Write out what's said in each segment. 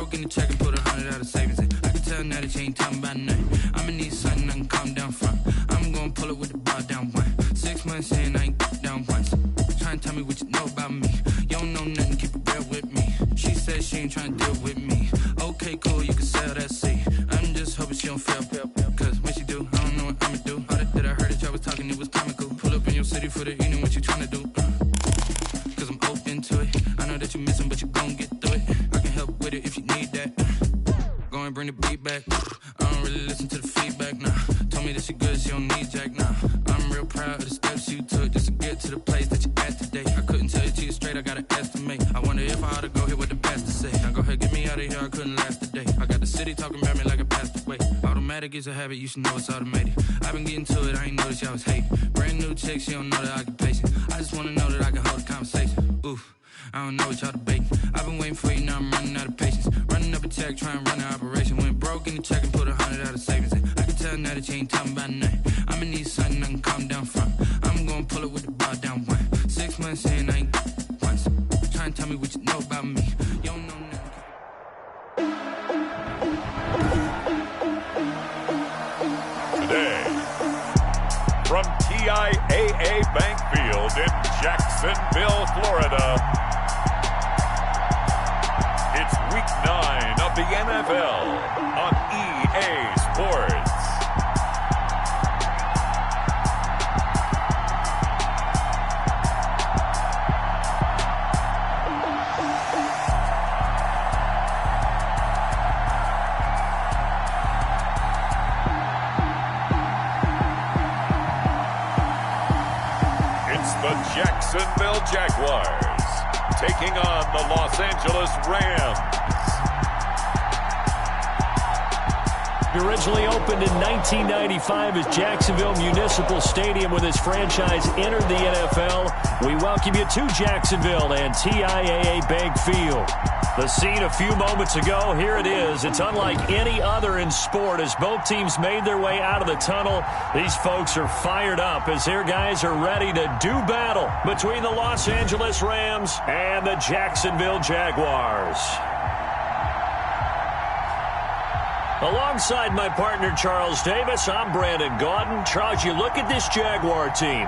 broke in the check and put 100 out of savings in. I can tell now that you ain't talking about nothing. I'ma need something I can calm down from. I'm gonna pull it with the bar down one. 6 months in, I ain't down once. Trying to tell me what you know about me. You don't know nothing, keep it real with me. She said she ain't trying to deal with me. Okay, cool, you can sell that seat. I'm just hoping she don't fail. Cause when she do, I don't know what I'ma do. All that I heard that y'all was talking, it was comical. Pull up in your city for the evening, what you trying to do? Cause I'm open to it. I know that you missing, but you gon' get through it. I can help with it if you need that. Go and bring the beat back. I don't really listen to the feedback, nah. Told me that she good, she don't need Jack, nah. I'm real proud of the steps you took just to get to the place that you at today. I couldn't tell you to you straight, I gotta estimate. I wonder if I ought to go here with the best to say. Now go ahead, get me out of here, I couldn't last a day. I got the city talking about me like I passed away. Automatic is a habit, you should know it's automated. I've been getting to it, I ain't noticed y'all was hating. Brand new chick, she don't know the occupation. I just wanna know that I can hold a conversation. Oof, I don't know what y'all debating. I've been waiting for you, now I'm running out of patience. Running up a check, trying to run an operation. Went broke in the check and put 100 out of savings in. I can tell now that you ain't talking about nothing. I'ma need something I can calm down from. I'm gonna pull it with the bar down one. 6 months in, I ain't once. Trying to tell me what you know about me. You don't know nothing. Today, from TIAA Bank Field in Jacksonville, Florida, it's Week 9 of the NFL on EA Sports. The Jacksonville Jaguars taking on the Los Angeles Rams. He originally opened in 1995 as Jacksonville Municipal Stadium when his franchise entered the NFL. We welcome you to Jacksonville and TIAA Bank Field. The scene a few moments ago, here it is. It's unlike any other in sport as both teams made their way out of the tunnel. These folks are fired up as their guys are ready to do battle between the Los Angeles Rams and the Jacksonville Jaguars. Alongside my partner, Charles Davis, I'm Brandon Gaudin. Charles, you look at this Jaguar team.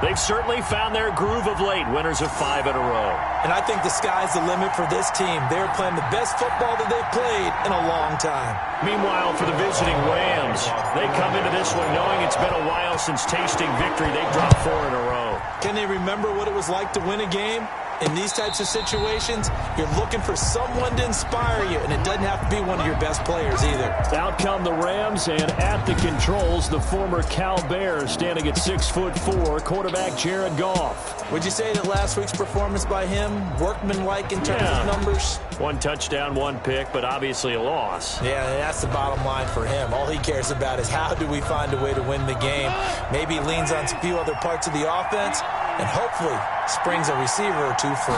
They've certainly found their groove of late, winners of 5 in a row. And I think the sky's the limit for this team. They're playing the best football that they've played in a long time. Meanwhile, for the visiting Rams, they come into this one knowing it's been a while since tasting victory. They've dropped 4 in a row. Can they remember what it was like to win a game? In these types of situations, you're looking for someone to inspire you, and it doesn't have to be one of your best players either. Out come the Rams, and at the controls, the former Cal Bear standing at 6'4", quarterback Jared Goff. Would you say that last week's performance by him, workmanlike in terms of numbers? 1 touchdown, 1 pick, but obviously a loss. Yeah, that's the bottom line for him. All he cares about is how do we find a way to win the game. Maybe he leans on a few other parts of the offense, and hopefully springs a receiver or two free.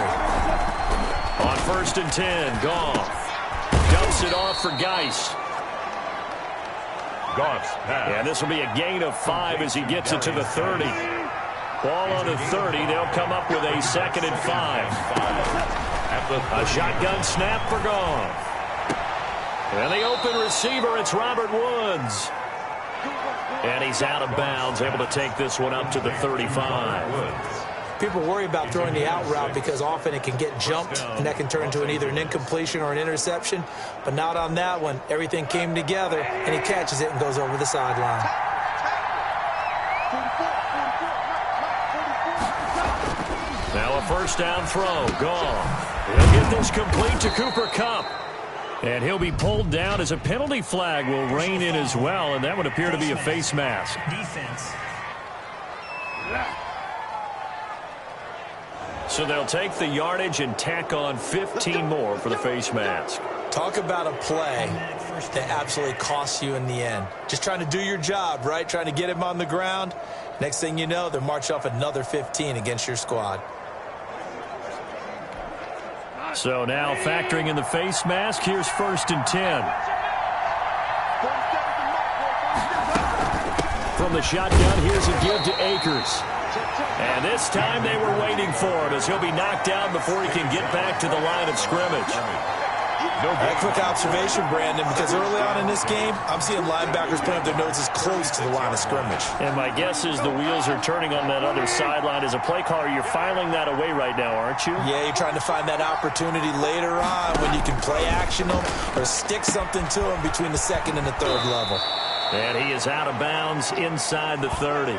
On 1st and 10, Goff dumps it off for Geis. Goff's pass. And this will be a gain of 5 as he gets it to the 30. Ball on the 30. They'll come up with a 2nd and 5. A shotgun snap for Goff. And the open receiver, it's Robert Woods. And he's out of bounds, able to take this one up to the 35. People worry about throwing the out route because often it can get jumped, and that can turn into either an incompletion or an interception. But not on that one. Everything came together, and he catches it and goes over the sideline. Now a 1st down throw. Goff. He'll get this complete to Cooper Kupp. And he'll be pulled down as a penalty flag will rein in as well, and that would appear to be a face mask. Defense. So they'll take the yardage and tack on 15 more for the face mask. Talk about a play that absolutely costs you in the end. Just trying to do your job, right? Trying to get him on the ground. Next thing you know, they're marching off another 15 against your squad. So now factoring in the face mask, here's 1st and 10. From the shotgun, here's a give to Akers. And this time they were waiting for him as he'll be knocked down before he can get back to the line of scrimmage. A quick observation, Brandon, because early on in this game, I'm seeing linebackers putting up their noses close to the line of scrimmage. And my guess is the wheels are turning on that other sideline. As a play caller, you're filing that away right now, aren't you? Yeah, you're trying to find that opportunity later on when you can play action them or stick something to them between the second and the third level. And he is out of bounds inside the 30.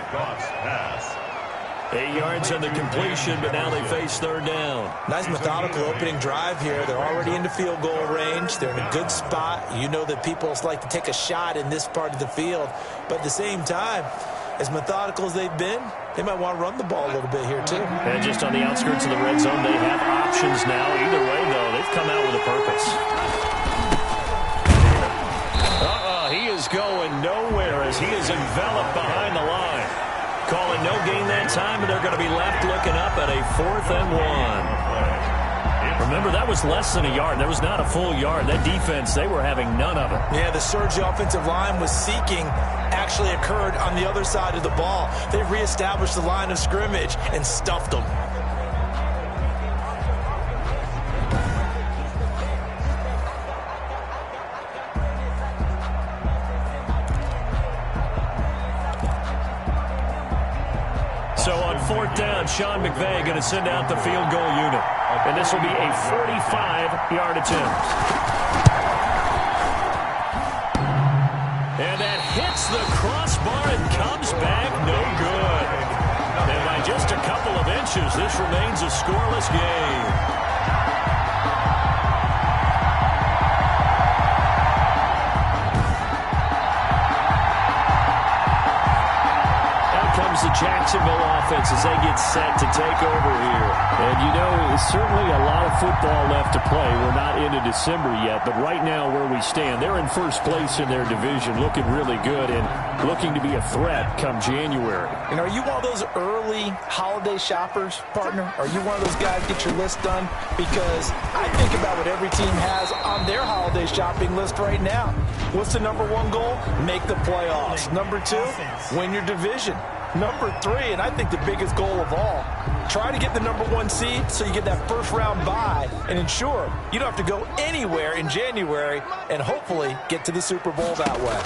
8 yards on the completion, but now they face third down. Nice methodical opening drive here. They're already into field goal range. They're in a good spot. You know that people like to take a shot in this part of the field. But at the same time, as methodical as they've been, they might want to run the ball a little bit here too. And just on the outskirts of the red zone, they have options now. Either way, though, they've come out with a purpose. He is going nowhere as he is enveloped behind the line. Calling no gain that time, and they're going to be left looking up at a 4th and 1. Remember, that was less than a yard. That was not a full yard. That defense, they were having none of it. Yeah, the surge the offensive line was seeking actually occurred on the other side of the ball. They reestablished the line of scrimmage and stuffed them. So on 4th down, Sean McVay going to send out the field goal unit. And this will be a 45-yard attempt. And that hits the crossbar and comes back no good. And by just a couple of inches, this remains a scoreless game. The Jacksonville offense as they get set to take over here. And, you know, it's certainly a lot of football left to play. We're not into December yet, but right now where we stand, they're in first place in their division, looking really good and looking to be a threat come January. And are you one of those early holiday shoppers, partner? Are you one of those guys get your list done? Because I think about what every team has on their holiday shopping list right now. What's the number 1 goal? Make the playoffs. Number 2, win your division. Number 3, and I think the biggest goal of all, try to get the number 1 seed so you get that first round bye and ensure you don't have to go anywhere in January and hopefully get to the Super Bowl that way.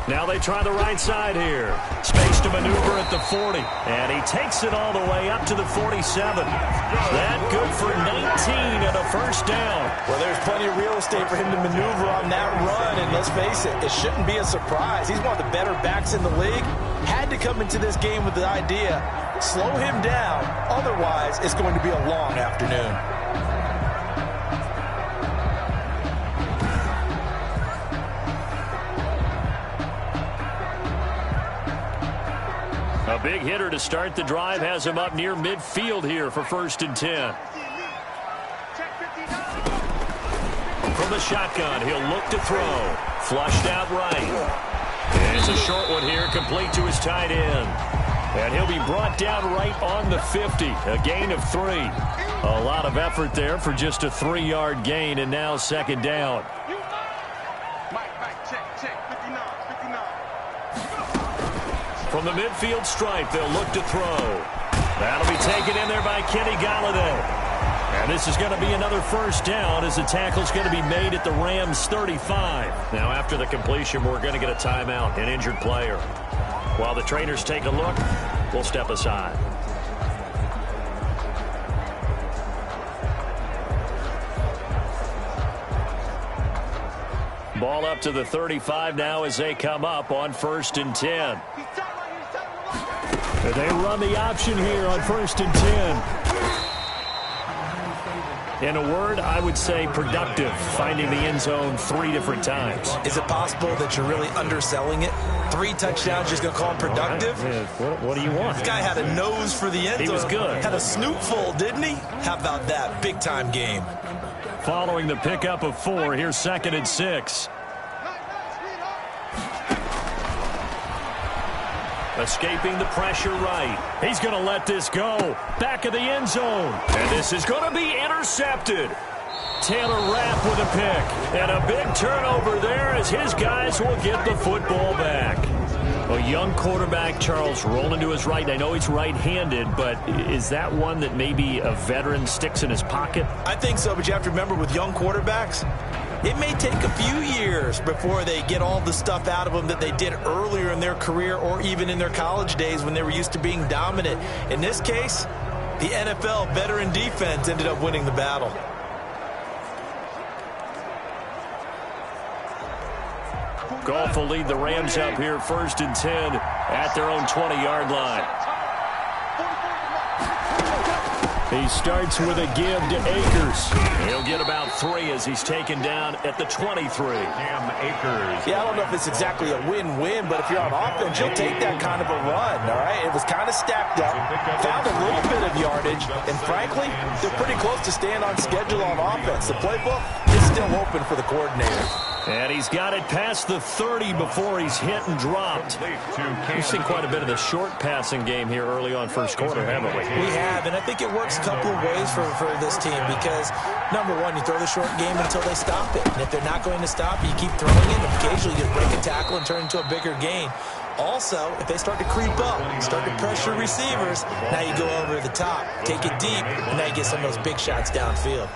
Now they try the right side here. Space to maneuver at the 40. And he takes it all the way up to the 47. That good for 19 and a first down. Well, there's plenty of real estate for him to maneuver on that run. And let's face it, it shouldn't be a surprise. He's one of the better backs in the league. Had to come into this game with the idea, slow him down. Otherwise, it's going to be a long afternoon. A big hitter to start the drive has him up near midfield here for 1st and 10. From the shotgun, he'll look to throw. Flushed out right. And it's a short one here, complete to his tight end. And he'll be brought down right on the 50, a gain of 3. A lot of effort there for just a 3-yard gain, and now 2nd down. From the midfield stripe, they'll look to throw. That'll be taken in there by Kenny Golladay. And this is going to be another 1st down as the tackle's going to be made at the Rams' 35. Now, after the completion, we're going to get a timeout, an injured player. While the trainers take a look, we'll step aside. Ball up to the 35 now as they come up on 1st and 10. And they run the option here on 1st and 10. In a word, I would say productive, finding the end zone 3 different times. Is it possible that you're really underselling it? 3 touchdowns, just going to call him productive? Right. What do you want? This guy had a nose for the end zone. He was good. Had a snoot full, didn't he? How about that? Big-time game. Following the pickup of 4, here's 2nd and 6. Escaping the pressure right. He's going to let this go. Back of the end zone. And this is going to be intercepted. Taylor Rapp with a pick. And a big turnover there as his guys will get the football back. A young quarterback, Charles, rolling to his right. I know he's right-handed, but is that one that maybe a veteran sticks in his pocket? I think so, but you have to remember with young quarterbacks, it may take a few years before they get all the stuff out of them that they did earlier in their career or even in their college days when they were used to being dominant. In this case, the NFL veteran defense ended up winning the battle. Goff will lead the Rams up here 1st and 10 at their own 20-yard line. He starts with a give to Akers. He'll get about 3 as he's taken down at the 23. Cam Akers. Yeah, I don't know if it's exactly a win-win, but if you're on offense, you'll take that kind of a run, all right? It was kind of stacked up, found a little bit of yardage, and frankly, they're pretty close to staying on schedule on offense. The playbook is still open for the coordinator. And he's got it past the 30 before he's hit and dropped. We've seen quite a bit of the short passing game here early on first quarter, haven't we? We have, and I think it works a couple of ways for this team because, number one, you throw the short game until they stop it. And if they're not going to stop it, you keep throwing it, and occasionally you break a tackle and turn it into a bigger gain. Also, if they start to creep up, start to pressure receivers, now you go over the top, take it deep, and now you get some of those big shots downfield.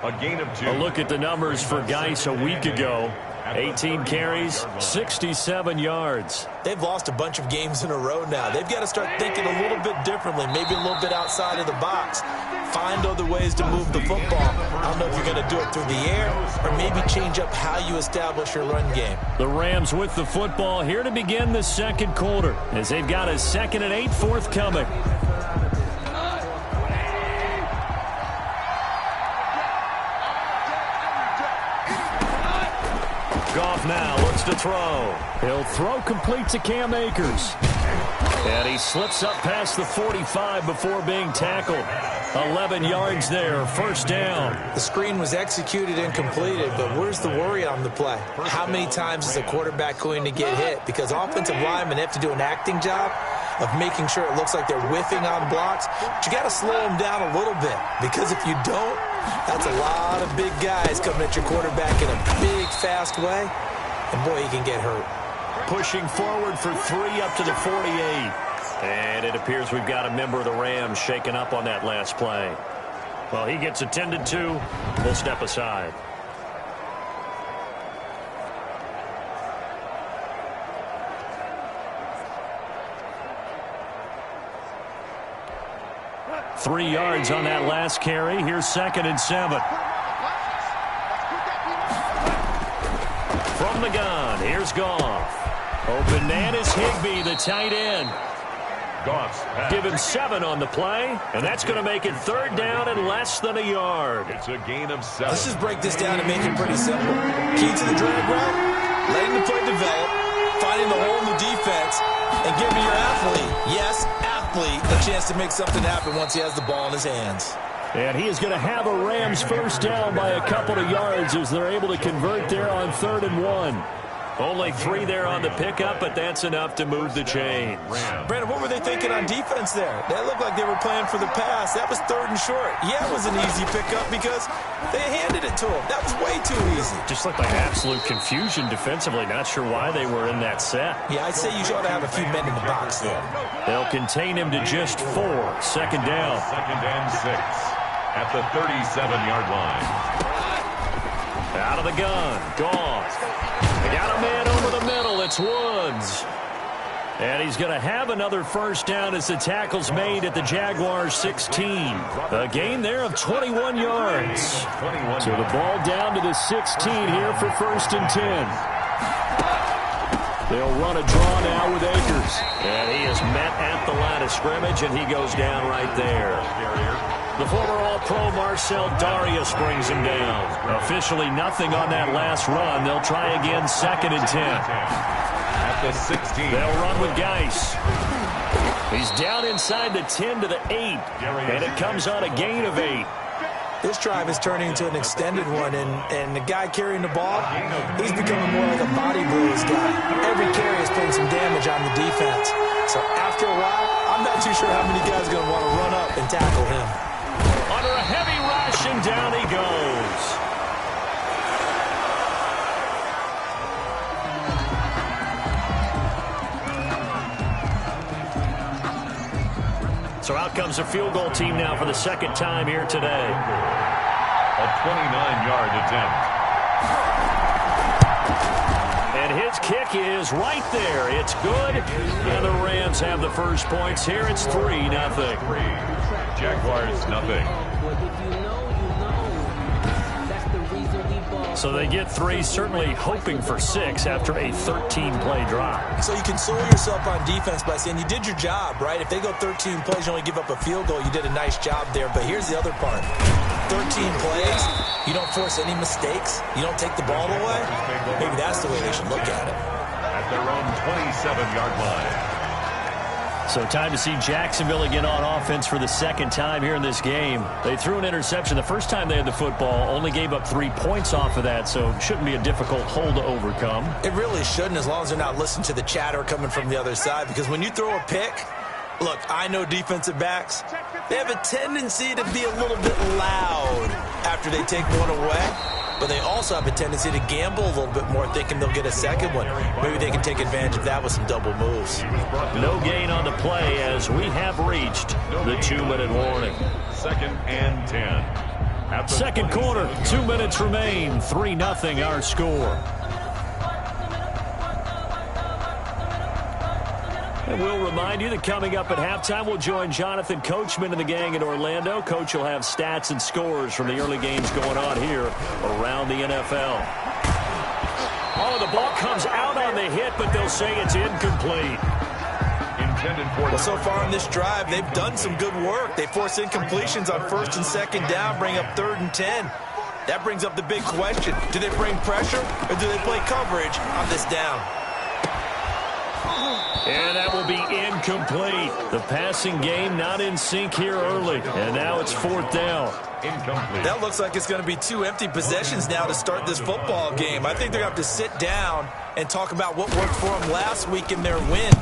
A gain of 2. A look at the numbers for Geis a week ago. 18 carries, 67 yards. They've lost a bunch of games in a row now. They've got to start thinking a little bit differently, maybe a little bit outside of the box. Find other ways to move the football. I don't know if you're going to do it through the air or maybe change up how you establish your run game. The Rams with the football here to begin the second quarter as they've got a 2nd and 8 forthcoming. Goff now looks to throw. He'll throw complete to Cam Akers. And he slips up past the 45 before being tackled. 11 yards there, 1st down. The screen was executed and completed, but where's the worry on the play? How many times is a quarterback going to get hit? Because offensive linemen have to do an acting job of making sure it looks like they're whiffing on blocks. But you got to slow them down a little bit, because if you don't, that's a lot of big guys coming at your quarterback in a big, fast way. And boy, he can get hurt. Pushing forward for 3 up to the 48. And it appears we've got a member of the Rams shaken up on that last play. Well, he gets attended to. We'll step aside. Three yards on that last carry. Here's 2nd and 7. From the gun, here's Goff. Open man is Higbee, the tight end. Goff's pass. Give him 7 on the play, and that's going to make it 3rd down and less than a yard. It's a gain of 7. Let's just break this down and make it pretty simple. Key to the drag route, letting the play develop, finding the hole in the defense, and giving your athlete, yes, athlete, a chance to make something happen once he has the ball in his hands. And he is going to have a Rams 1st down by a couple of yards as they're able to convert there on 3rd and 1. Only 3 there on the pickup, but that's enough to move the chains. Brandon, what were they thinking on defense there? That looked like they were playing for the pass. That was 3rd and short. Yeah, it was an easy pickup because they handed it to him. That was way too easy. Just looked like absolute confusion defensively. Not sure why they were in that set. Yeah, I'd say you ought to have a few men in the box there. They'll contain him to just 4. 2nd down. 2nd and 6 at the 37-yard line. Out of the gun. Goff. They got a man over the middle. It's Woods. And he's going to have another 1st down as the tackle's made at the Jaguars 16. A gain there of 21 yards. So the ball down to the 16 here for 1st and 10. They'll run a draw now with Akers. And he is met at the line of scrimmage, and he goes down right there. The former All-Pro Marcel Darius brings him down. Officially nothing on that last run. They'll try again 2nd and 10. At the 16. They'll run with Geis. He's down inside the 10 to the 8. And it comes on a gain of 8. This drive is turning into an extended one, and the guy carrying the ball, he's becoming more like a body bruise guy. Every carry is putting some damage on the defense. So after a while, I'm not too sure how many guys are going to want to run up and tackle him. Under a heavy rush, and down he goes. So out comes the field goal team now for the second time here today. A 29-yard attempt. And his kick is right there. It's good. And the Rams have the first points here. It's 3-0. Jaguars, nothing. So they get 3, certainly hoping for 6 after a 13-play drive. So you console yourself on defense by saying you did your job, right? If they go 13 plays, you only give up a field goal, you did a nice job there. But here's the other part. 13 plays, you don't force any mistakes, you don't take the ball away. Maybe that's the way they should look at it. At their own 27-yard line. So time to see Jacksonville again on offense for the second time here in this game. They threw an interception the first time they had the football, only gave up 3 points off of that, so it shouldn't be a difficult hole to overcome. It really shouldn't, as long as they're not listening to the chatter coming from the other side, because when you throw a pick, look, I know defensive backs, they have a tendency to be a little bit loud after they take one away. But they also have a tendency to gamble a little bit more, thinking they'll get a second one. Maybe they can take advantage of that with some double moves. No gain on the play as we have reached the 2-minute warning. 2nd and 10. Second quarter, 2 minutes remain. 3-0 our score. And we'll remind you that coming up at halftime, we'll join Jonathan Coachman and the gang in Orlando. Coach will have stats and scores from the early games going on here around the NFL. Oh, the ball comes out on the hit, but they'll say it's incomplete. Well, so far in this drive, they've done some good work. They force incompletions on 1st and 2nd down, bring up 3rd and 10. That brings up the big question. Do they bring pressure, or do they play coverage on this down? And that will be incomplete. The passing game not in sync here early. And now it's 4th down. Incomplete. That looks like it's going to be 2 empty possessions now to start this football game. I think they're going to have to sit down and talk about what worked for them last week in their win.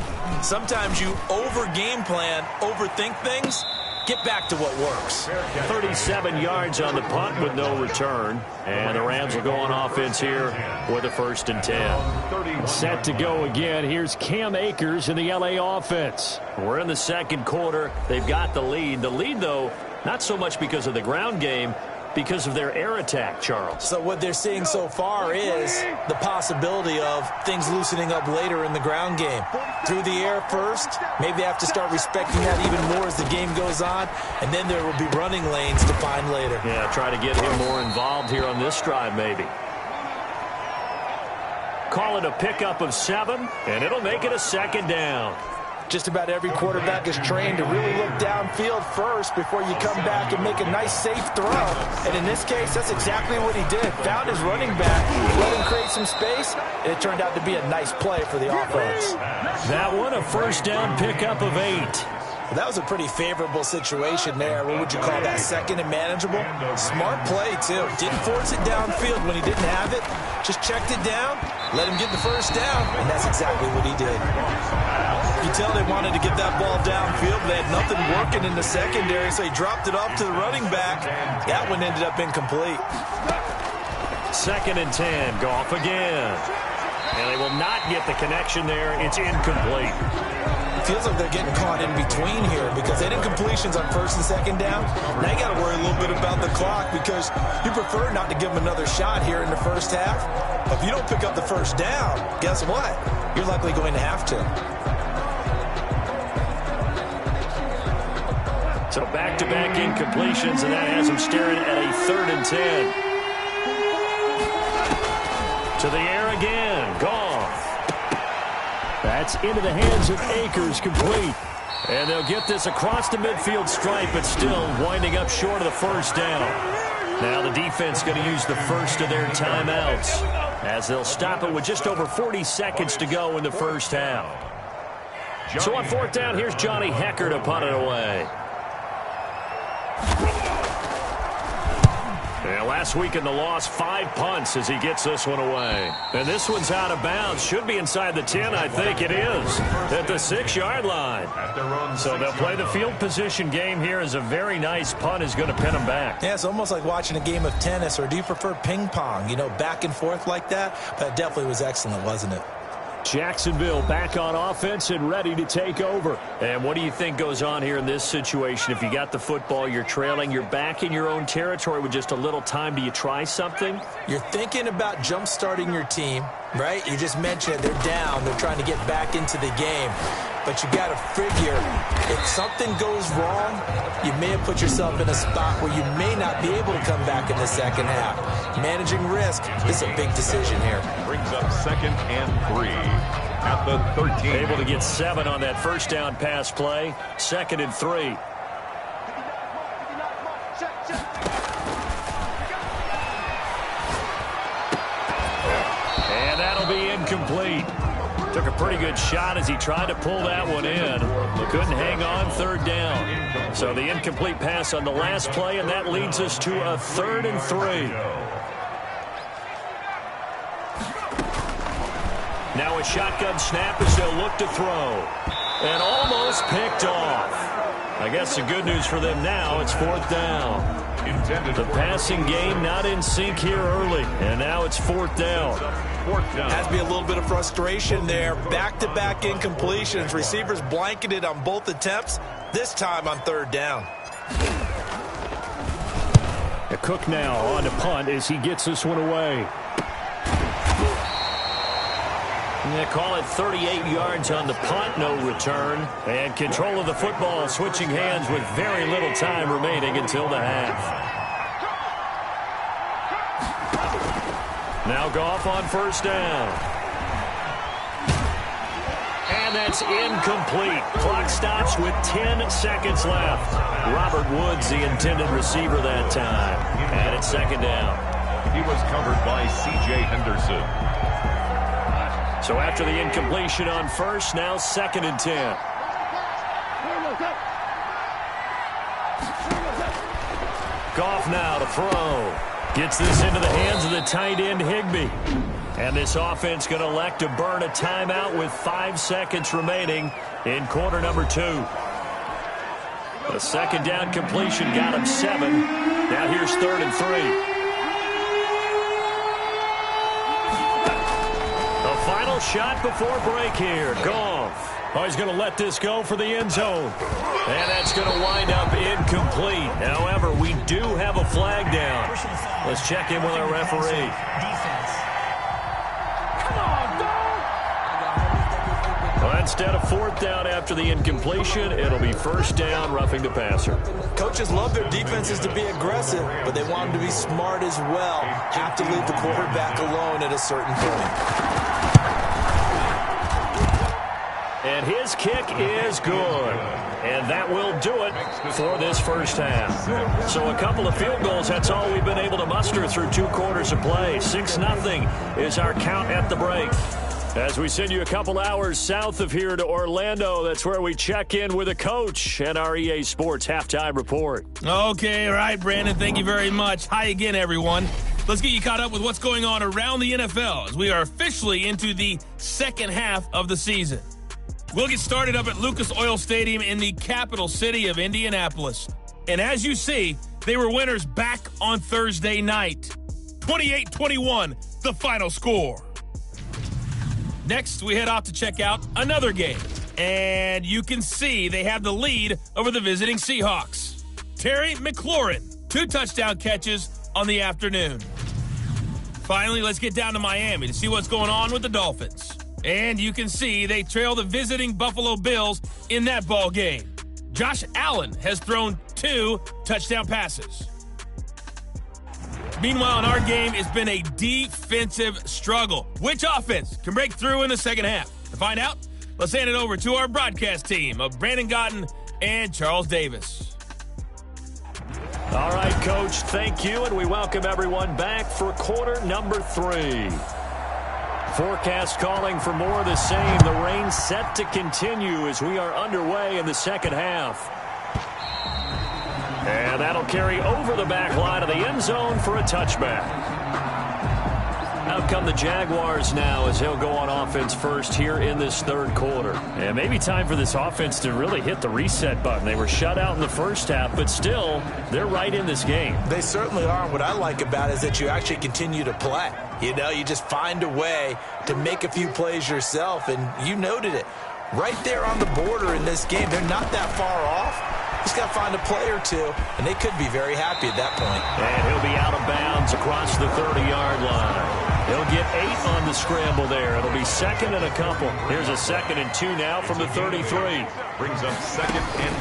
Sometimes you over-game plan, overthink things. Get back to what works. 37 yards on the punt with no return. And the Rams will go on offense here with a 1st and 10. Set to go again. Here's Cam Akers in the LA offense. We're in the second quarter. They've got the lead. The lead, though, not so much because of the ground game, because of their air attack, Charles. So what they're seeing so far is the possibility of things loosening up later in the ground game. Through the air first, maybe they have to start respecting that even more as the game goes on, and then there will be running lanes to find later. Yeah, try to get him more involved here on this drive maybe. Call it a pickup of 7, and it'll make it a 2nd down. Just about every quarterback is trained to really look downfield first before you come back and make a nice, safe throw. And in this case, that's exactly what he did. Found his running back, let him create some space, and it turned out to be a nice play for the offense. That one, a 1st down pickup of 8. Well, that was a pretty favorable situation there. What would you call that? 2nd and manageable? Smart play, too. Didn't force it downfield when he didn't have it. Just checked it down, let him get the 1st down, and that's exactly what he did. You tell they wanted to get that ball downfield. They had nothing working in the secondary, so he dropped it off to the running back. That one ended up incomplete. 2nd and 10. Goff again. And they will not get the connection there. It's incomplete. It feels like they're getting caught in between here because they did completions on 1st and 2nd down. Now you got to worry a little bit about the clock because you prefer not to give them another shot here in the first half. But if you don't pick up the 1st down, guess what? You're likely going to have to. So back-to-back incompletions, and that has them staring at a 3rd and 10. To the air again. Goff. That's into the hands of Akers, complete. And they'll get this across the midfield stripe, but still winding up short of the 1st down. Now the defense going to use the first of their timeouts as they'll stop it with just over 40 seconds to go in the first half. So on 4th down, here's Johnny Hecker to punt it away. Yeah, last week in the loss, 5 punts as he gets this one away. And this one's out of bounds. Should be inside the 10, I think it is, at the 6-yard line. So they'll play the field position game here as a very nice punt is going to pin them back. Yeah, it's almost like watching a game of tennis, or do you prefer ping pong? You know, back and forth like that? But it definitely was excellent, wasn't it? Jacksonville back on offense and ready to take over. And what do you think goes on here in this situation? If you got the football, you're trailing, you're back in your own territory with just a little time. Do you try something? You're thinking about jump-starting your team, right? You just mentioned it. They're down. They're trying to get back into the game. But you got to figure, if something goes wrong, you may have put yourself in a spot where you may not be able to come back in the second half. Managing risk is a big decision here. Brings up 2nd and 3 at the 13. Able to get 7 on that first down pass play. 2nd and 3. And that'll be incomplete. Took a pretty good shot as he tried to pull that one in. Couldn't hang on 3rd down. So the incomplete pass on the last play, and that leads us to a 3rd and 3. Now a shotgun snap as they'll look to throw. And almost picked off. I guess the good news for them now, it's 4th down. The passing game not in sync here early, and now it's 4th down. Has to be a little bit of frustration there. Back-to-back incompletions. Receivers blanketed on both attempts, this time on 3rd down. Cook now on to punt as he gets this one away. And they call it 38 yards on the punt, no return. And control of the football switching hands with very little time remaining until the half. Now Goff on 1st down. And that's incomplete. Clock stops with 10 seconds left. Robert Woods, the intended receiver that time. And it's 2nd down. He was covered by C.J. Henderson. So after the incompletion on 1st, now 2nd and 10. Goff now to throw. Gets this into the hands of the tight end, Higbee. And this offense going to elect to burn a timeout with 5 seconds remaining in quarter number 2. The 2nd down completion got him 7. Now here's 3rd and 3. The final shot before break here. Goff. Oh, he's going to let this go for the end zone. And that's going to wind up incomplete. However, we do have a flag down. Let's check in with our referee. Well, instead of 4th down after the incompletion, it'll be 1st down, roughing the passer. Coaches love their defenses to be aggressive, but they want them to be smart as well. Have to leave the quarterback alone at a certain point. And his kick is good. And that will do it for this first half. So a couple of field goals, that's all we've been able to muster through 2 quarters of play. 6-0 is our count at the break. As we send you a couple hours south of here to Orlando, that's where we check in with a coach and our EA Sports halftime report. Okay, all right, Brandon, thank you very much. Hi again, everyone. Let's get you caught up with what's going on around the NFL as we are officially into the second half of the season. We'll get started up at Lucas Oil Stadium in the capital city of Indianapolis. And as you see, they were winners back on Thursday night. 28-21, the final score. Next, we head off to check out another game. And you can see they have the lead over the visiting Seahawks. Terry McLaurin, 2 touchdown catches on the afternoon. Finally, let's get down to Miami to see what's going on with the Dolphins. And you can see they trail the visiting Buffalo Bills in that ball game. Josh Allen has thrown 2 touchdown passes. Meanwhile, in our game, it's been a defensive struggle. Which offense can break through in the second half? To find out, let's hand it over to our broadcast team of Brandon Gotten and Charles Davis. All right, Coach, thank you, and we welcome everyone back for quarter number 3. Forecast calling for more of the same. The rain set to continue as we are underway in the second half. And that'll carry over the back line of the end zone for a touchback. Out come the Jaguars now as he'll go on offense first here in this third quarter. And maybe time for this offense to really hit the reset button. They were shut out in the first half, but still, they're right in this game. They certainly are. What I like about it is that you actually continue to play. You know, you just find a way to make a few plays yourself, and you noted it. Right there on the border in this game, they're not that far off. Just got to find a play or two, and they could be very happy at that point. And he'll be out of bounds across the 30-yard line. He'll get 8 on the scramble there. It'll be second and a couple. Here's a 2nd and 2 now from the 33. Brings up 2nd and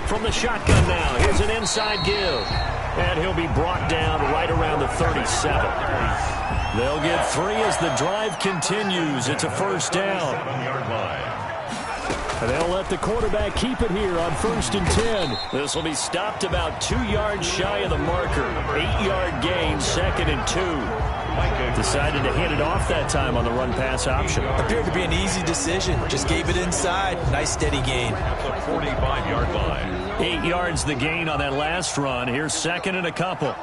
2. From the shotgun now, here's an inside give. And he'll be brought down right around the 37. They'll get 3 as the drive continues. It's a first down. 7-yard line. And they'll let the quarterback keep it here on 1st and 10. This will be stopped about 2 yards shy of the marker. 8-yard gain, 2nd and 2. Decided to hand it off that time on the run-pass option. Appeared to be an easy decision. Just gave it inside. Nice steady gain. At the 45-yard line. 8 yards the gain on that last run. Here's 2nd and a couple.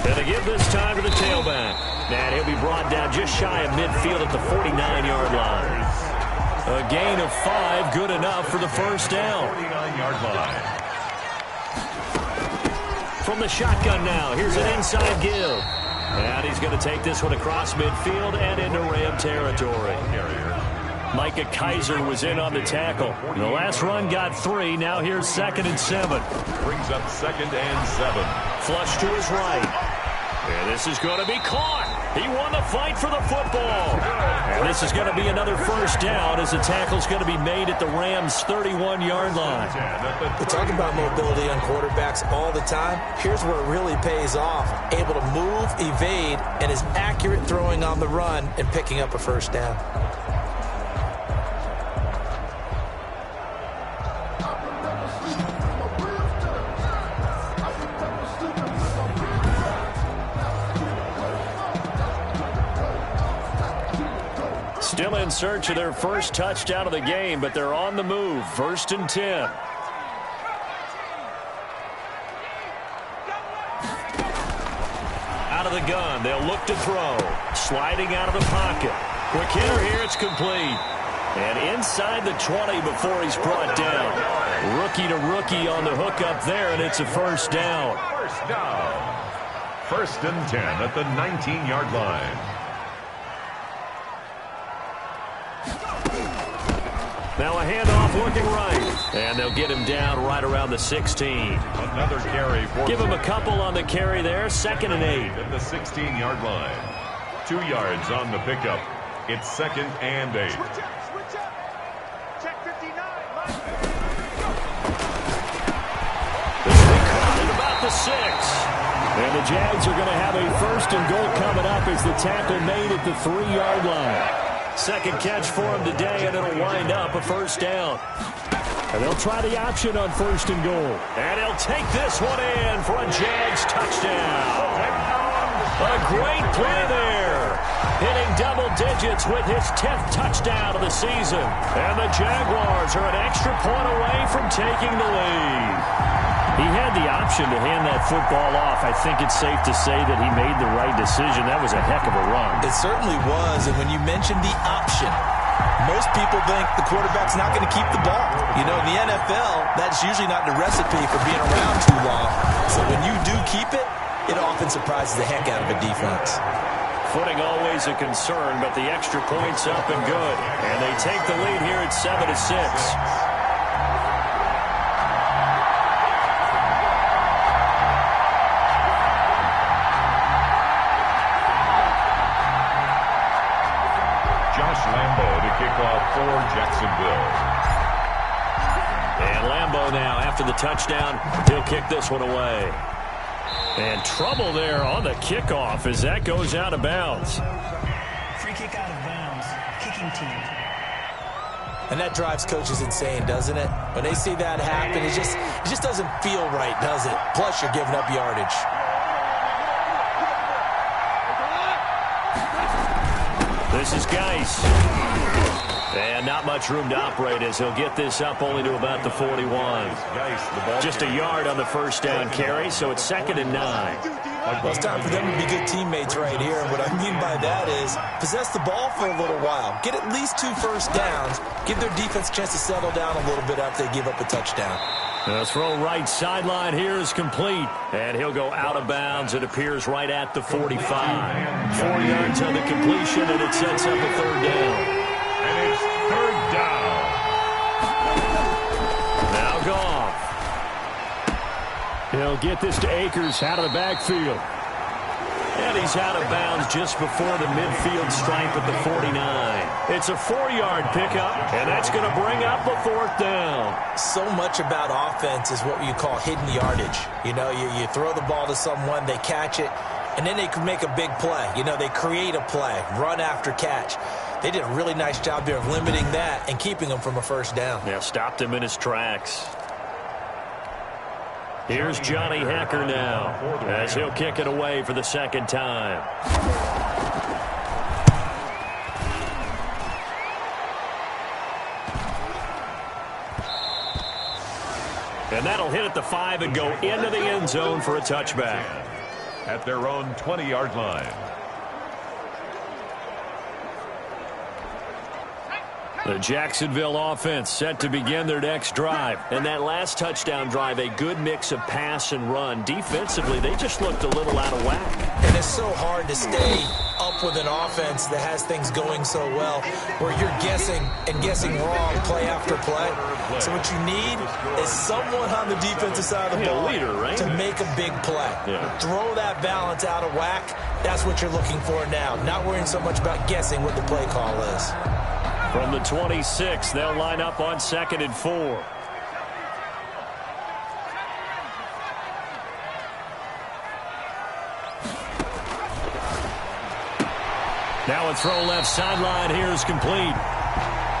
And they give this time to the tailback. And he'll be brought down just shy of midfield at the 49-yard line. A gain of 5, good enough for the first down. 49-yard line. From the shotgun now, here's an inside give. And he's going to take this one across midfield and into Ram territory. Micah Kaiser was in on the tackle. The last run got 3. Now here's 2nd and 7. Brings up 2nd and 7. Flush to his right. And this is going to be caught. He won the fight for the football. And this is going to be another first down as the tackle's going to be made at the Rams' 31-yard line. We talk about mobility on quarterbacks all the time. Here's where it really pays off. Able to move, evade, and is accurate throwing on the run and picking up a first down. Still in search of their first touchdown of the game, but they're on the move. 1st and 10. Out of the gun, they'll look to throw. Sliding out of the pocket. Quick hitter here, it's complete. And inside the 20 before he's brought down. Rookie to rookie on the hook up there, and it's a first down. First down. 1st and 10 at the 19-yard line. Now a handoff looking right. And they'll get him down right around the 16. Another carry. Give him a couple on the carry there. 2nd and 8. At the 16-yard line. 2 yards on the pickup. It's 2nd and 8. Switch up. Check 59. This will be caught at about the 6. And the Jags are going to have a 1st and goal coming up as the tackle made at the 3-yard line. Second catch for him today, and it'll wind up a first down. And they'll try the option on 1st and goal. And he'll take this one in for a Jags touchdown. A great play there. Hitting double digits with his 10th touchdown of the season. And the Jaguars are an extra point away from taking the lead. He had the option to hand that football off. I think it's safe to say that he made the right decision. That was a heck of a run. It certainly was, and when you mentioned the option, most people think the quarterback's not going to keep the ball. You know, in the NFL, that's usually not the recipe for being around too long. So when you do keep it, it often surprises the heck out of a defense. Footing always a concern, but the extra point's up and good. And they take the lead here at 7-6. For Jacksonville. And Lambeau now, after the touchdown, he'll kick this one away. And trouble there on the kickoff as that goes out of bounds. Free kick out of bounds. Kicking team. And that drives coaches insane, doesn't it? When they see that happen, it just doesn't feel right, does it? Plus, you're giving up yardage. This is Geis. And not much room to operate as he'll get this up only to about the 41. Just a yard on the first down carry, so it's 2nd and 9. Well, it's time for them to be good teammates right here. And what I mean by that is possess the ball for a little while. Get at least 2 first downs. Give their defense a chance to settle down a little bit after they give up a touchdown. The throw right sideline here is complete. And he'll go out of bounds. It appears right at the 45. 4 yards on the completion, and it sets up a third down. And it's third down. Now Goff. He'll get this to Akers out of the backfield. And he's out of bounds just before the midfield stripe at the 49. It's a 4-yard pickup, and that's going to bring up a fourth down. So much about offense is what you call hidden yardage. You know, you throw the ball to someone, they catch it, and then they can make a big play. You know, they create a play, run after catch. They did a really nice job there of limiting that and keeping him from a first down. Yeah, stopped him in his tracks. Here's Johnny Hacker now as he'll kick it away for the second time. And that'll hit at the 5 and go into the end zone for a touchback. At their own 20-yard line. The Jacksonville offense set to begin their next drive. And that last touchdown drive, a good mix of pass and run. Defensively, they just looked a little out of whack. And it's so hard to stay up with an offense that has things going so well, where you're guessing and guessing wrong play after play. So what you need is someone on the defensive side of the ball to make a big play. Throw that balance out of whack. That's what you're looking for now. Not worrying so much about guessing what the play call is. From the 26, they'll line up on 2nd and 4. Now a throw left sideline here is complete.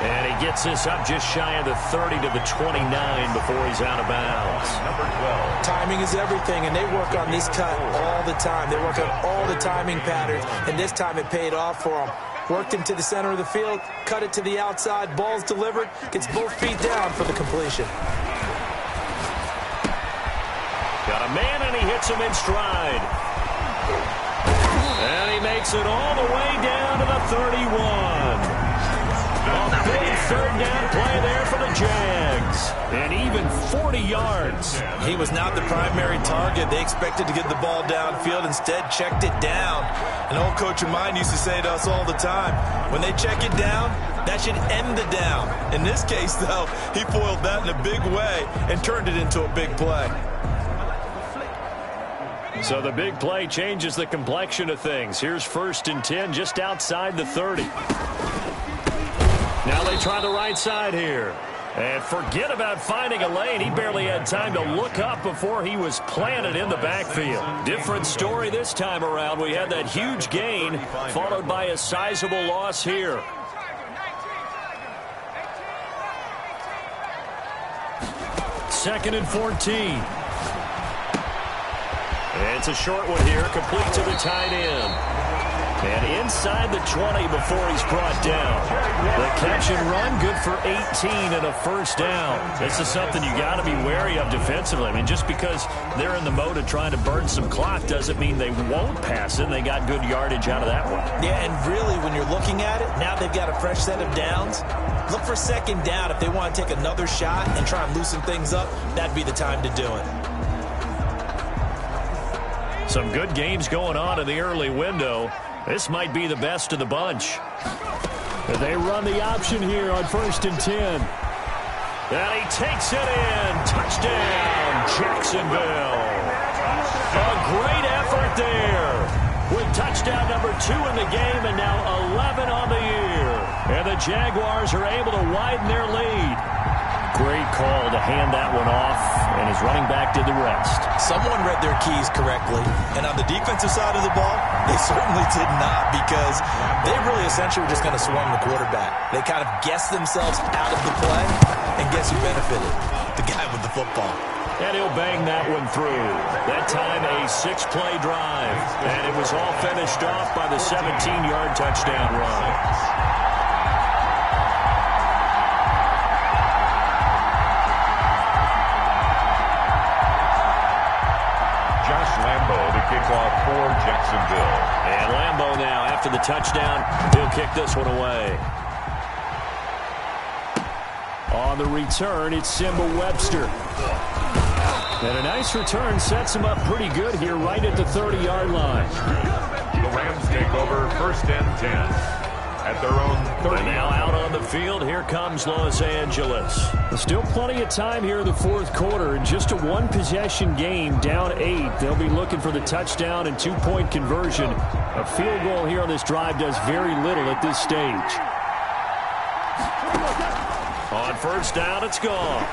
And he gets this up just shy of the 30 to the 29 before he's out of bounds. Number 12. Timing is everything, and they work on this cut all the time. They work on all the timing patterns, and this time it paid off for them. Worked him to the center of the field, cut it to the outside, ball's delivered, gets both feet down for the completion. Got a man, and he hits him in stride. And he makes it all the way down to the 31. A big third down play there for the Jags. And even 40 yards. He was not the primary target. They expected to get the ball downfield. Instead, checked it down. An old coach of mine used to say to us all the time, when they check it down, that should end the down. In this case, though, he foiled that in a big way and turned it into a big play. So the big play changes the complexion of things. Here's 1st and 10 just outside the 30. Now they try the right side here. And forget about finding a lane. He barely had time to look up before he was planted in the backfield. Different story this time around. We had that huge gain followed by a sizable loss here. Second and 14. It's a short one here, complete to the tight end. And inside the 20 before he's brought down. The catch and run, good for 18 and a first down. This is something you got to be wary of defensively. I mean, just because they're in the mode of trying to burn some clock doesn't mean they won't pass it. They got good yardage out of that one. Yeah, and really, when you're looking at it, now they've got a fresh set of downs. Look for 2nd down. If they want to take another shot and try and loosen things up, that'd be the time to do it. Some good games going on in the early window. This might be the best of the bunch. They run the option here on 1st and 10. And he takes it in. Touchdown, Jacksonville. A great effort there. With touchdown number 2 in the game and now 11 on the year. And the Jaguars are able to widen their lead. Great call to hand that one off, and his running back did the rest. Someone read their keys correctly, and on the defensive side of the ball, they certainly did not, because they really essentially were just going to swing the quarterback. They kind of guessed themselves out of the play, and guess who benefited? The guy with the football. And he'll bang that one through. That time a 6-play drive, and it was all finished off by the 17-yard touchdown run. Kickoff Jacksonville. And Lambeau now, after the touchdown, he'll kick this one away. On the return, it's Simba Webster. And a nice return sets him up pretty good here right at the 30-yard line. The Rams take over 1st and 10 at their own 30. And now out on the field, here comes Los Angeles. Still plenty of time here in the 4th quarter. Just a one-possession game, down 8. They'll be looking for the touchdown and 2-point conversion. A field goal here on this drive does very little at this stage. On 1st down, it's gone.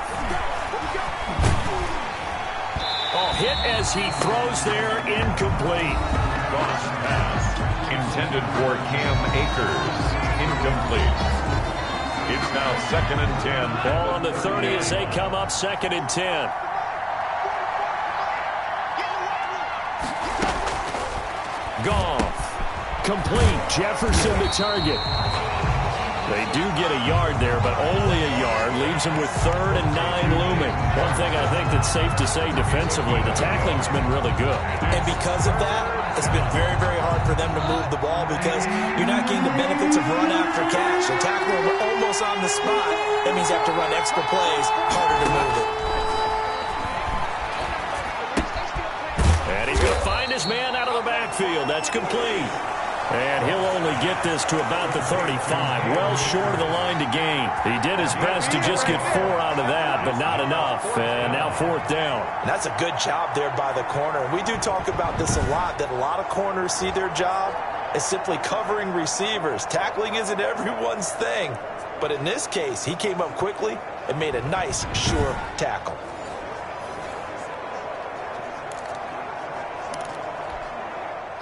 Hit as he throws there, incomplete. Goss pass intended for Cam Akers, incomplete. It's now 2nd and 10. Ball on the 30 as they come up 2nd and 10. Goff, complete. Jefferson the target. They do get a yard there, but only a yard. Leaves them with 3rd and 9 looming. One thing I think that's safe to say defensively, the tackling's been really good. And because of that, it's been very, very hard for them to move the ball because you're not getting the benefits of run after catch. The tackler almost on the spot. That means you have to run extra plays, harder to move it. And he's going to find his man out of the backfield. That's complete. And he'll only get this to about the 35, well short of the line to gain. He did his best to just get 4 out of that, but not enough. And now 4th down. And that's a good job there by the corner. We do talk about this a lot, that a lot of corners see their job as simply covering receivers. Tackling isn't everyone's thing. But in this case, he came up quickly and made a nice, sure tackle.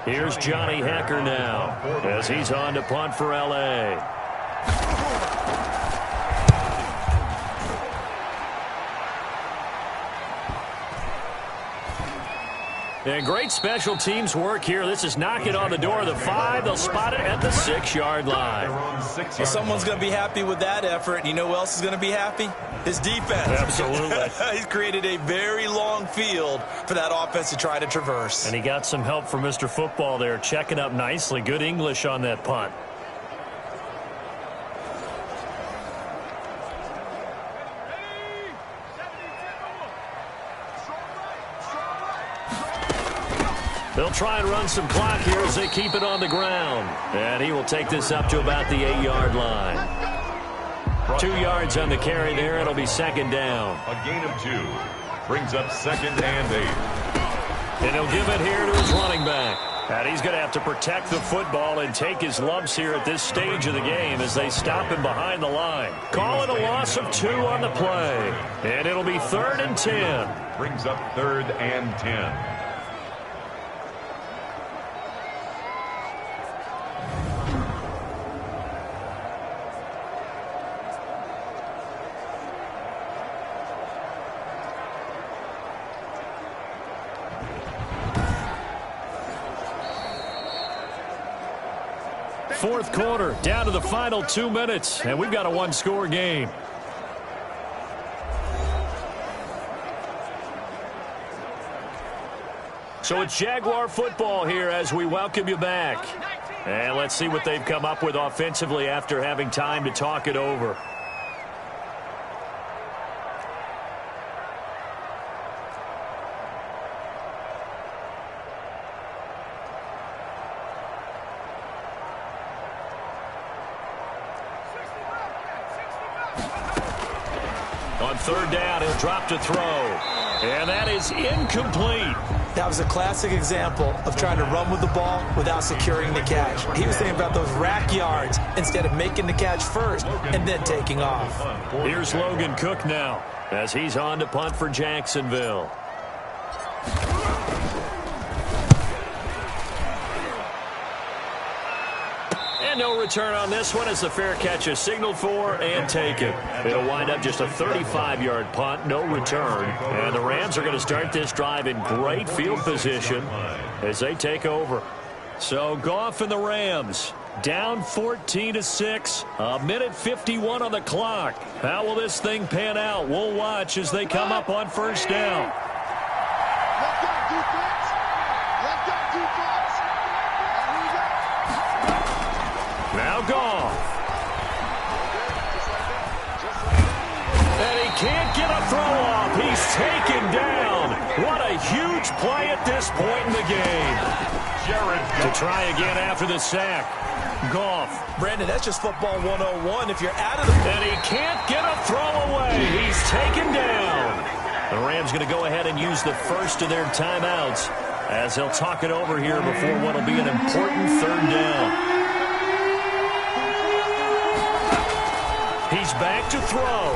Here's Johnny Hacker now as he's on to punt for L.A. And great special teams work here. This is knocking on the door of the 5. They'll spot it at the 6-yard line. Well, someone's going to be happy with that effort. And you know who else is going to be happy? His defense. Absolutely. He's created a very long field for that offense to try to traverse. And he got some help from Mr. Football there, checking up nicely. Good English on that punt. They'll try and run some clock here as they keep it on the ground. And he will take this up to about the 8-yard line. 2 yards on the carry there. It'll be 2nd down. A gain of 2 brings up 2nd and 8. And he'll give it here to his running back. And he's going to have to protect the football and take his lumps here at this stage of the game as they stop him behind the line. Call it a loss of 2 on the play. And it'll be 3rd and 10. Brings up 3rd and 10. Fourth quarter, down to the final 2 minutes, and we've got a one-score game. So it's Jaguar football here as we welcome you back. And let's see what they've come up with offensively after having time to talk it over. On 3rd down, he'll drop to throw. And that is incomplete. That was a classic example of trying to run with the ball without securing the catch. He was thinking about those rack yards instead of making the catch first and then taking off. Here's Logan Cook now as he's on to punt for Jacksonville. And no return on this one as the fair catch is signaled for and taken. It'll wind up just a 35-yard punt, no return. And the Rams are going to start this drive in great field position as they take over. So Goff and the Rams down 14-6, a minute 51 on the clock. How will this thing pan out? We'll watch as they come up on 1st down. Let's go, defense. Let's go, defense. Now Goff. And he can't get a throw off. He's taken down. What a huge play at this point in the game. To try again after the sack. Goff. Brandon, that's just football 101. If you're out of the... And he can't get a throw away. He's taken down. The Rams going to go ahead and use the first of their timeouts as they'll talk it over here before what will be an important third down. He's back to throw.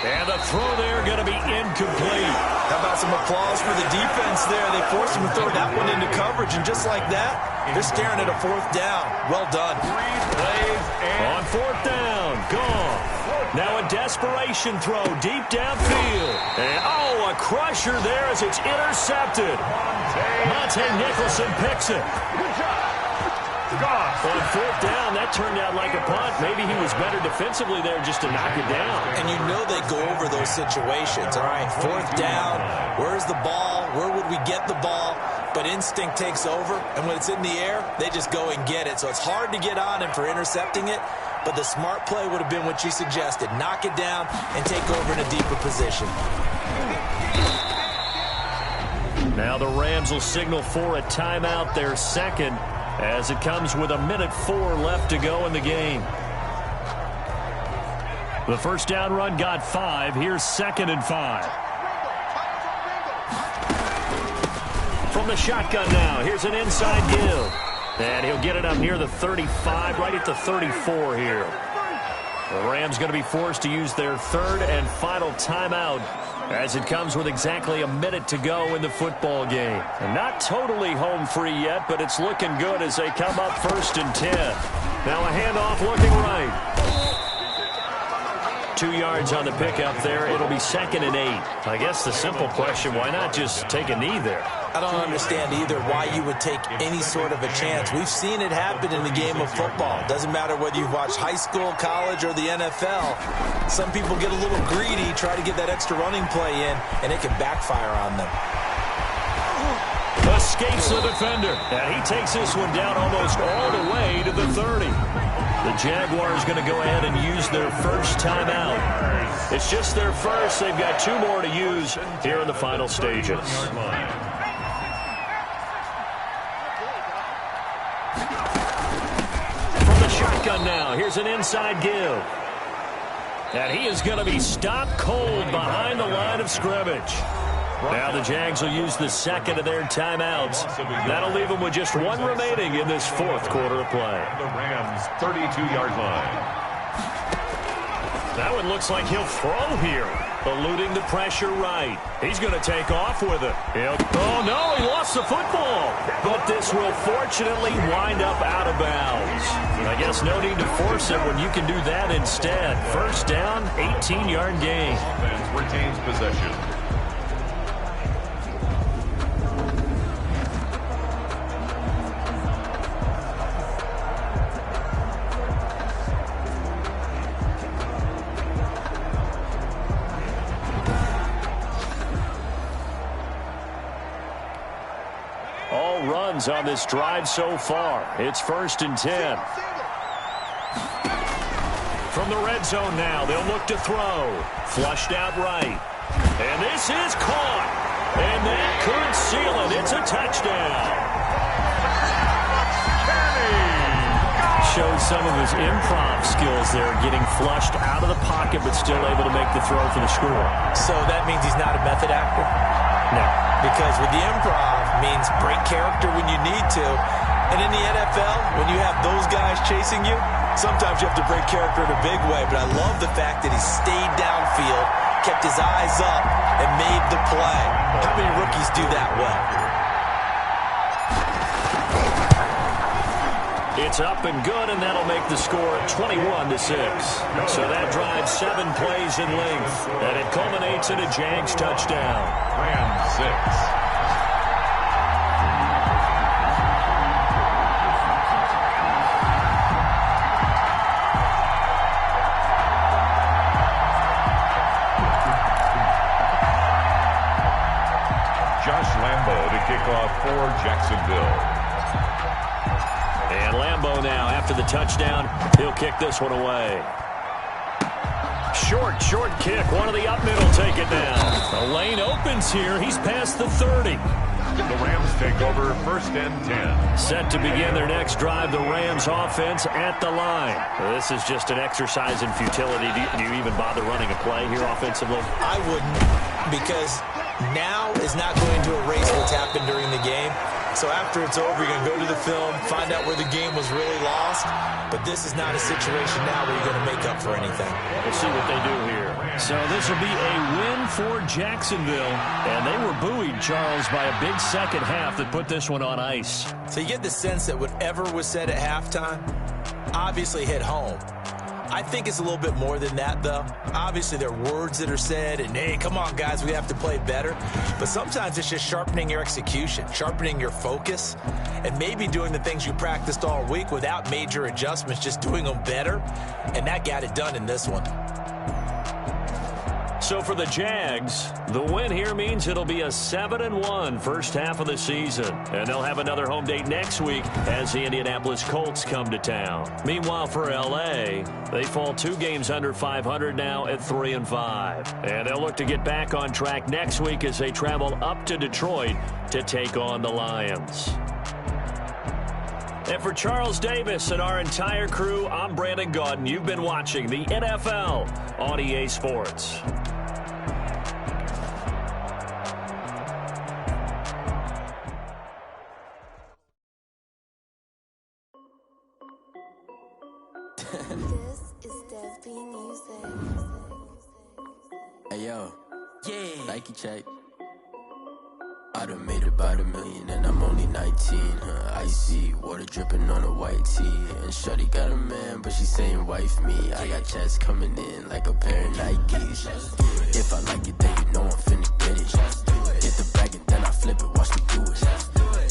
And the throw there going to be incomplete. How about some applause for the defense there? They forced him to throw that one into coverage, and just like that, they're staring at a fourth down. Well done. On fourth down, Goff. Now a desperation throw deep downfield. And, a crusher there as it's intercepted. Monte Nicholson picks it. On fourth down, that turned out like a punt. Maybe he was better defensively there just to knock it down. And you know they go over those situations. All right, fourth down, where's the ball? Where would we get the ball? But instinct takes over, and when it's in the air, they just go and get it. So it's hard to get on him for intercepting it, but the smart play would have been what you suggested. Knock it down and take over in a deeper position. Now the Rams will signal for a timeout, their second, as it comes with 1:04 left to go in the game. The first down run got 5. Here's 2nd and 5. From the shotgun now, here's an inside give. And he'll get it up near the 35, right at the 34 here. The Rams going to be forced to use their third and final timeout as it comes with exactly a minute to go in the football game. And not totally home free yet, but it's looking good as they come up 1st and 10. Now a handoff looking right. 2 yards on the pickup there. It'll be 2nd and 8. I guess the simple question, why not just take a knee there? I don't understand either why you would take any sort of a chance. We've seen it happen in the game of football. Doesn't matter whether you've watched high school, college, or the NFL. Some people get a little greedy, try to get that extra running play in, and it can backfire on them. Escapes the defender. And he takes this one down almost all the way to the 30. The Jaguars going to go ahead and use their first timeout. It's just their first. They've got 2 more to use here in the final stages. From the shotgun now, here's an inside give. And he is going to be stopped cold behind the line of scrimmage. Now the Jags will use the second of their timeouts. That'll leave them with just 1 remaining in this 4th quarter of play. The Rams' 32-yard line. That one looks like he'll throw here. Eluding the pressure right. He's going to take off with it. Oh, no, he lost the football. But this will fortunately wind up out of bounds. I guess no need to force it when you can do that instead. First down, 18-yard gain. Offense retains possession. On this drive so far. It's 1st and 10. From the red zone now, they'll look to throw. Flushed out right. And this is caught. And that could seal it. It's a touchdown. Shows some of his improv skills there, getting flushed out of the pocket but still able to make the throw for the score. So that means he's not a method actor? No. Because with the improv means break character when you need to. And in the NFL, when you have those guys chasing you, sometimes you have to break character in a big way. But I love the fact that he stayed downfield, kept his eyes up, and made the play. How many rookies do that well? It's up and good, and that'll make the score 21-6. So that drives 7 plays in length, and it culminates in a Jags touchdown. Rams 6. Josh Lambo to kick off for Jacksonville. And Lambeau now, after the touchdown, he'll kick this one away. Short kick. One of the up middle take it down. The lane opens here. He's past the 30. The Rams take over 1st and 10. Set to begin their next drive, the Rams offense at the line. This is just an exercise in futility. Do you even bother running a play here offensively? I wouldn't, because now is not going to erase what's happened during the game. So after it's over, you're going to go to the film, find out where the game was really lost. But this is not a situation now where you're going to make up for anything. We'll see what they do here. So this will be a win for Jacksonville. And they were buoyed, Charles, by a big second half that put this one on ice. So you get the sense that whatever was said at halftime obviously hit home. I think it's a little bit more than that, though. Obviously, there are words that are said, and, hey, come on, guys, we have to play better. But sometimes it's just sharpening your execution, sharpening your focus, and maybe doing the things you practiced all week without major adjustments, just doing them better. And that got it done in this one. So for the Jags, the win here means it'll be a 7-1 first half of the season. And they'll have another home date next week as the Indianapolis Colts come to town. Meanwhile, for L.A., they fall 2 games under 500 now at 3-5. And they'll look to get back on track next week as they travel up to Detroit to take on the Lions. And for Charles Davis and our entire crew, I'm Brandon Gaudin. You've been watching the NFL on EA Sports. This is Dev Music. Hey yo, yeah, Nike check. I done made about $1 million and I'm only 19. Icy water dripping on a white tee. And shorty got a man, but she saying wife me. I got checks coming in like a pair of Nikes. If I like it, then you know I'm finna get it. Hit the bag and then I flip it, watch me do it.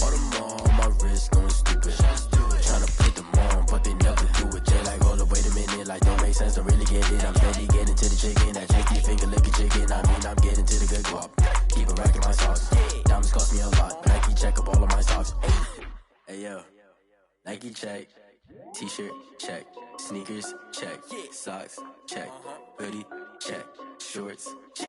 All the more on my wrist going stupid. Tryna put them on, but they never do it. They like, hold up, wait a minute, like don't make sense, don't really get it. I'm steady getting to the chicken, that chicky finger licking chicken. I mean, I'm getting to the good guap. Keep it racking my sauce. Diamonds cost me a lot. Nike check up all of my socks. Hey yo, Nike check. T-shirt check. Sneakers check. Socks check. Hoodie check. Shorts check.